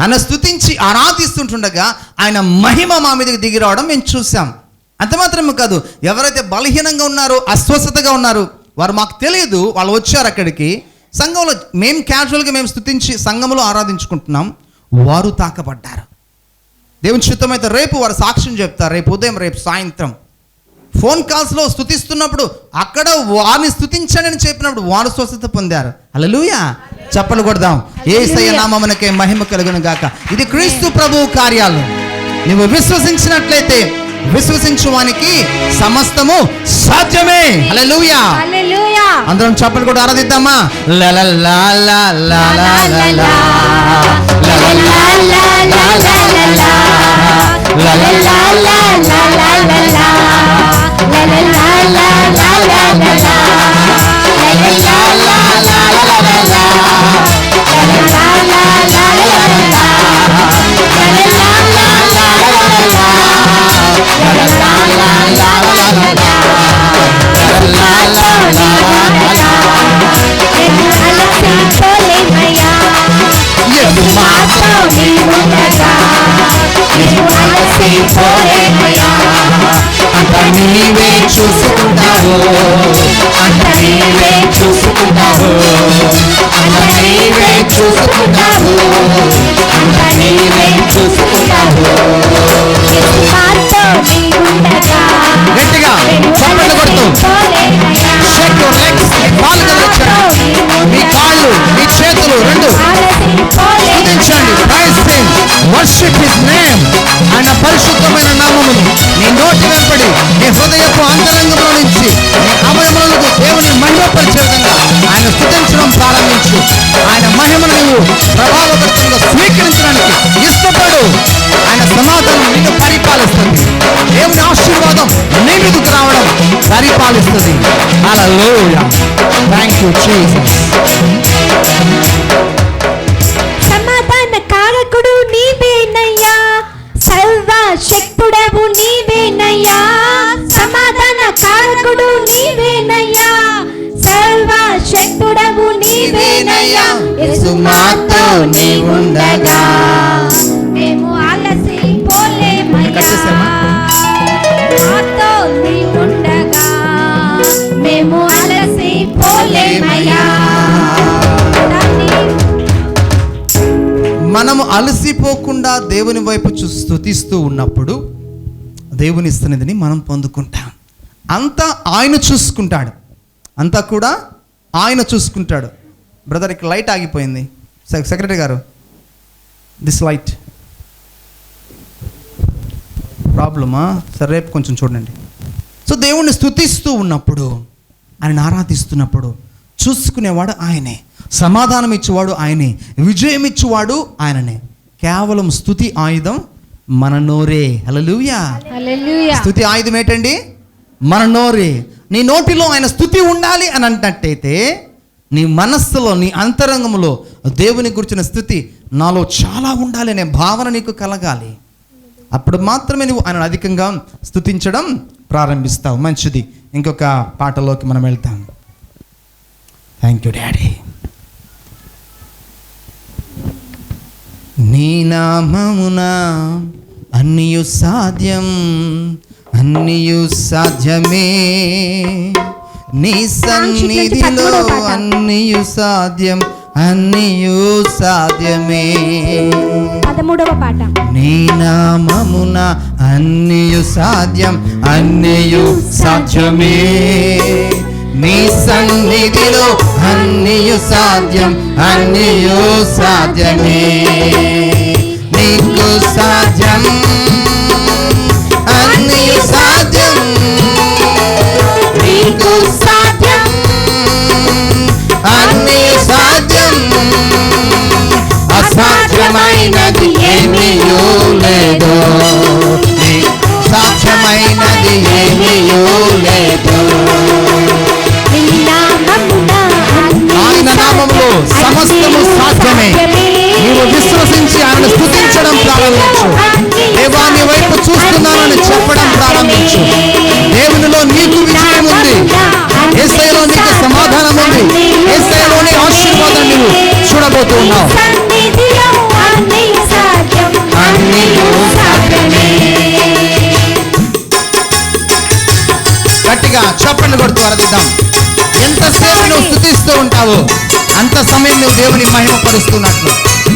ఆయన స్తుతించి ఆరాధిస్తుంటుండగా ఆయన మహిమ మా మీదకి దిగి రావడం మేము చూసాం. అంత మాత్రమే కాదు, ఎవరైతే బలహీనంగా ఉన్నారో, అస్వస్థతగా ఉన్నారు, వారు మాకు తెలియదు, వాళ్ళు వచ్చారు అక్కడికి. సంఘంలో మేము క్యాజువల్గా మేము స్తుతించి సంఘంలో ఆరాధించుకుంటున్నాం, వారు తాకబడ్డారు. దేవుని చిత్తమైతే రేపు వారు సాక్ష్యం చెప్తారు. రేపు ఉదయం, రేపు సాయంత్రం ఫోన్ కాల్స్లో స్తుతిస్తున్నప్పుడు అక్కడ వారిని స్తుతించండి అని చెప్పినప్పుడు వారు స్వస్థత పొందారు. హల్లెలూయా, చప్పలు కొడదాం. యేసయ్య నామమునకే మహిమ కలుగును గాక. ఇది క్రీస్తు ప్రభువు కార్యాలు. నువ్వు విశ్వసించినట్లయితే విశ్వసించువానికి సమస్తము సాధ్యమే. హల్లెలూయా, హల్లెలూయా. అందరం చప్పలు కూడా ఆరాధిద్దామా. లా లా లా లా లా లా లా లా లా లా లా లా లా లా లా. అంత నీవే చూసుకుంటావు, అంత నీవే చూసుకుంటావు, అంత నీవే చూసుకుంటావు, అంత నీవే చూసుకుంటావు. గట్టిగా చప్పట్లు కొడుతూ షేక్ యువర్ లెగ్స్. కాళ్ళు కదలొచ్చండి, మీ కాళ్ళు, మీ చేతులు రెండు స్తుతించండి. Praise him, worship his name. ఆయన పరిశుద్ధమైన నామమును నీ నోటి వెంబడి, నీ హృదయపు అంతరంగంలో నుంచి, నీ అవయవములకు దేవుని మహిమపరిచే విధంగా ఆయన స్తుతించడం ప్రారంభించు. ఆయన మహిమను నువ్వు ప్రభావవంతంగా స్వీకరించడానికి ఇష్టపడు. ఆయన సమాధానం నిన్ను పరిపాలిస్తుంది. దేవుని ఆశీర్వాదం నీ మీదకు రావడం పరిపాలిస్తుంది. హల్లెలూయా, థ్యాంక్ యూ జీసస్. సమాధాన కారకుడు నీవేనయ్యా, సర్వశక్తుడవు నీవేనయ్యా. సమాధాన కారకుడు నీవేనయ్యా, సర్వశక్తుడవు నీవేనయ్యా. యేసు మాతో నీవుండగా మేము అలసిపోలేమయ్యా. మాతో నీవుండగా మేము అలసిపోలేమయ్యా. మనము అలసిపోకుండా దేవుని వైపు స్తుతిస్తూ ఉన్నప్పుడు దేవుని సన్నిధిని మనం పొందుకుంటాం. అంతా ఆయన చూసుకుంటాడు, అంతా కూడా ఆయన చూసుకుంటాడు. బ్రదర్, ఇక్కడ లైట్ ఆగిపోయింది. సెక్రటరీ గారు, దిస్ లైట్ ప్రాబ్లమా? సరే, రేపు కొంచెం చూడండి. సో దేవుణ్ణి స్తుతిస్తూ ఉన్నప్పుడు, ఆయన ఆరాధిస్తున్నప్పుడు చూసుకునేవాడు ఆయనే, సమాధానం ఇచ్చేవాడు ఆయనే, విజయం ఇచ్చేవాడు ఆయననే. కేవలం స్తుతి ఆయుధం మన నోరే. హల్లెలూయా, హల్లెలూయా. స్తుతి ఆయుధం ఏంటండి? మన నోరే. నీ నోటిలో ఆయన స్తుతి ఉండాలి అని అన్నట్టయితే, నీ మనస్సులో, నీ అంతరంగంలో దేవుని గురించిన స్తుతి నాలో చాలా ఉండాలి అనే భావన నీకు కలగాలి. అప్పుడు మాత్రమే నువ్వు ఆయన అధికంగా స్తుతించడం ప్రారంభిస్తావు. మంచిది, ఇంకొక పాటలోకి మనం వెళ్తాం. Thank you daddy. నీ నామమున అన్నియు సాధ్యం, అన్నియు సాధ్యమే. నీ సన్నిధిలో అన్నియు సాధ్యం, అన్నియు సాధ్యమే. 13వ పాట. నీ నామమున అన్నియు సాధ్యం, అన్నియు సాధ్యమే. నీ సన్నిధిలో అన్నియు సాధ్యం, అన్నియు సాధ్యమే. నీకు సాధ్యం, అన్నియు సాధ్యం. నీకు సాధ్యం, అన్నియు సాధ్యం. అసాధ్యమైనది ఏమీయూ లేదు, సాధ్యమైనది ఏమీయూ లేదు. ఆయన నామములో సమస్తము సాధ్యమే. నీవు విశ్వసించి ఆయన స్తుతించడం ప్రారంభించు. దేవా, నీ వైపు చూస్తున్నానని చెప్పడం ప్రారంభించు. దేవునిలో నీకు విజయం ఉంది, యేసయ్యలో నీకు సమాధానం ఉంది, యేసయ్యలోని ఆశీర్వాదం నువ్వు చూడబోతున్నావు. చప్పట్లు కొడుతూ ఆరాధిద్దాం. ఎంతసేపు నువ్వు స్తుతిస్తూ ఉంటావో అంత సమయం నువ్వు దేవుని మహిమపరుస్తున్నట్లు.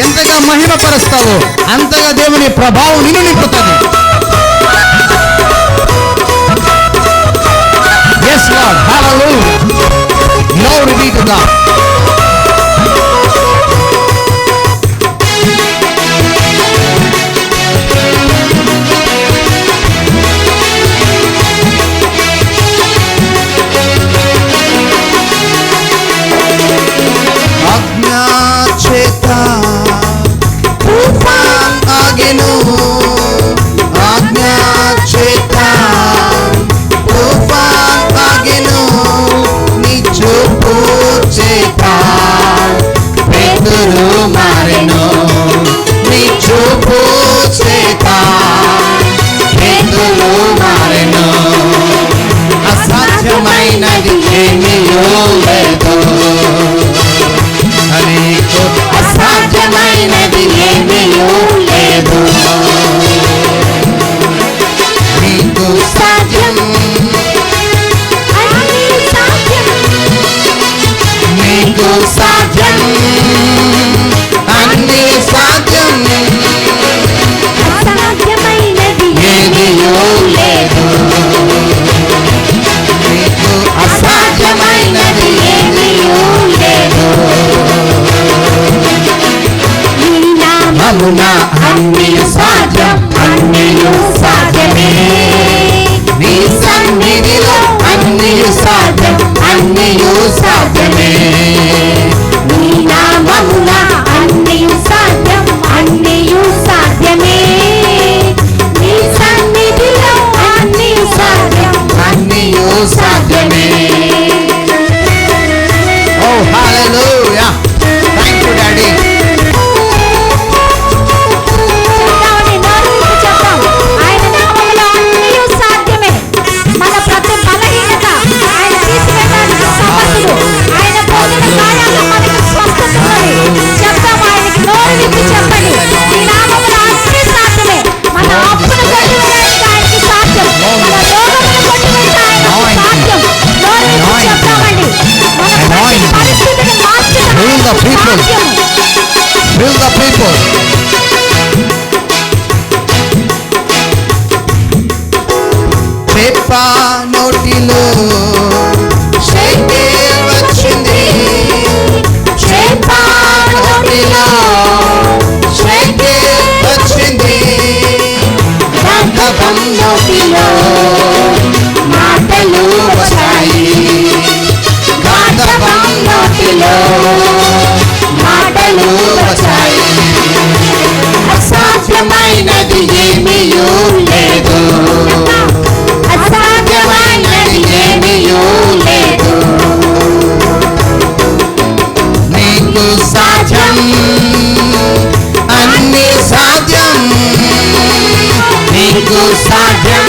ఎంతగా మహిమపరుస్తావో అంతగా దేవుని ప్రభావం నిన్ను నింపుతుంది. Yes Lord, hallelujah. Glory be to God. అసాధ్యమైనది ఏమీయూ లేదు, నీకు అసాధ్యమైనది ఏమీయూ లేదు. నీకు సాధ్యం, నీకు సాధ్యం, అన్ని సాధ్యం, అసాధ్యమైనది ఏమీయూ లేదు. నీకు అసాధ్యమైనది ఏమీయూ లేదు. నీ నామమున అన్నియు సాధ్యం, అన్నియు సాధ్యమే. నీ సన్నిధిలో అన్నియు సాధ్యం, అన్నియు సాధ్యమే. నీ నామమున అన్నియు సాధ్యం, అన్నియు సాధ్యమే. నీ సన్నిధిలో అన్నియు సాధ్యం, అన్నియు సాధ్యమే. ఓ హల్లెలూయా, థాంక్ యూ డాడీ. చెప్తామని నోరు విప్పి చెప్తాం. ఆయన నామములో అన్నియు సాధ్యమే. మన ప్రతి బలహీనత ఆయన తీసివేయడానికి సమర్థుడు. ఆయన భోజన గాయాల్లో మనకు స్వస్థత ఉన్నది. చెప్తాం, ఆయనకి నోరు విప్పి చెప్పండి. ఈ నామములో అన్ని సాధ్యమే. మన అప్పును కొట్టివేయడానికి ఆయనకి సాధ్యం. మన రోగమును కొట్టివేయడానికి ఆయనకి సాధ్యం. నోరు విప్పి చెప్తామండి. మన ప్రతి పరిస్థితిని Heal the మార్చడానికి people. సాధ్యం. Fill the people. చేప నోటిలో షేకేల్ వచ్చింది. చేప నోటిలో షేకేల్ వచ్చింది. గంధకం నోటిలో మాటలు వచ్చాయి. గంధకం నోటిలో మాటలు వచ్చాయి. అసాధ్యమైనది ఏమీయూ లేదు, అసాధ్యమైనది ఏమీయూ లేదు. నీకు సాధ్యం, అన్ని సాధ్యం, నీకు సాధ్యం,